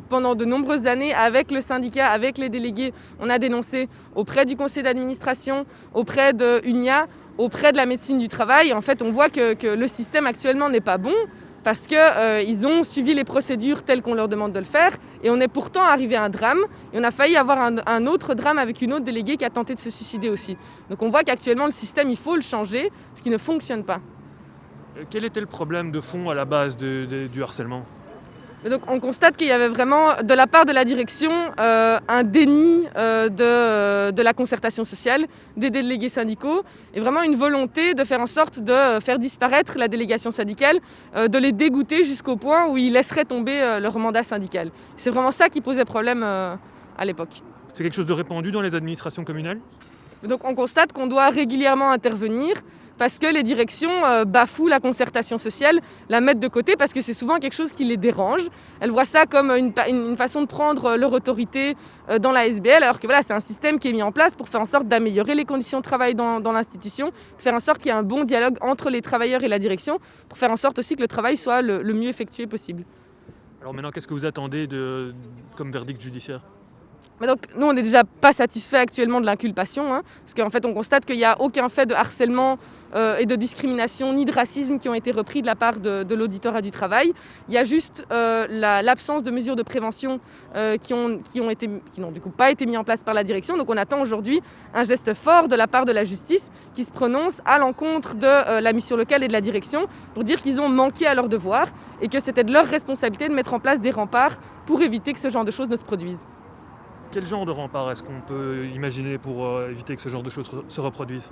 Pendant de nombreuses années, avec le syndicat, avec les délégués, on a dénoncé auprès du conseil d'administration, auprès de UNIA, auprès de la médecine du travail. En fait, on voit que le système actuellement n'est pas bon parce qu'ils ont suivi les procédures telles qu'on leur demande de le faire. Et on est pourtant arrivé à un drame. Et on a failli avoir un autre drame avec une autre déléguée qui a tenté de se suicider aussi. Donc on voit qu'actuellement, le système, il faut le changer, ce qui ne fonctionne pas. Quel était le problème de fond à la base du harcèlement ? Donc on constate qu'il y avait vraiment, de la part de la direction, un déni de la concertation sociale, des délégués syndicaux, et vraiment une volonté de faire en sorte de faire disparaître la délégation syndicale, de les dégoûter jusqu'au point où ils laisseraient tomber leur mandat syndical. C'est vraiment ça qui posait problème à l'époque. C'est quelque chose de répandu dans les administrations communales ? Donc on constate qu'on doit régulièrement intervenir parce que les directions bafouent la concertation sociale, la mettent de côté parce que c'est souvent quelque chose qui les dérange. Elles voient ça comme une façon de prendre leur autorité dans la SBL, alors que voilà, c'est un système qui est mis en place pour faire en sorte d'améliorer les conditions de travail dans l'institution, faire en sorte qu'il y ait un bon dialogue entre les travailleurs et la direction, pour faire en sorte aussi que le travail soit le mieux effectué possible. Alors maintenant, qu'est-ce que vous attendez comme verdict judiciaire ? Mais donc, nous, on n'est déjà pas satisfait actuellement de l'inculpation, parce qu'en fait, on constate qu'il n'y a aucun fait de harcèlement et de discrimination ni de racisme qui ont été repris de la part de l'auditorat du travail. Il y a juste l'absence de mesures de prévention qui n'ont du coup pas été mises en place par la direction. Donc, on attend aujourd'hui un geste fort de la part de la justice qui se prononce à l'encontre de la mission locale et de la direction pour dire qu'ils ont manqué à leur devoir et que c'était de leur responsabilité de mettre en place des remparts pour éviter que ce genre de choses ne se produisent. Quel genre de rempart est-ce qu'on peut imaginer pour éviter que ce genre de choses se reproduisent ?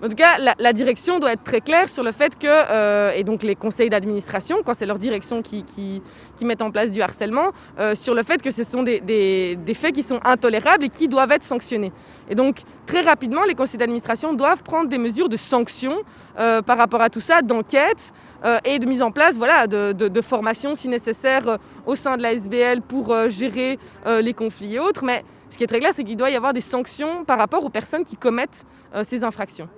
En tout cas, la direction doit être très claire sur le fait que, et donc les conseils d'administration, quand c'est leur direction qui mettent en place du harcèlement, sur le fait que ce sont des faits qui sont intolérables et qui doivent être sanctionnés. Et donc, très rapidement, les conseils d'administration doivent prendre des mesures de sanction par rapport à tout ça, d'enquête et de mise en place de formation, si nécessaire, au sein de la SBL pour gérer les conflits et autres. Mais ce qui est très clair, c'est qu'il doit y avoir des sanctions par rapport aux personnes qui commettent ces infractions.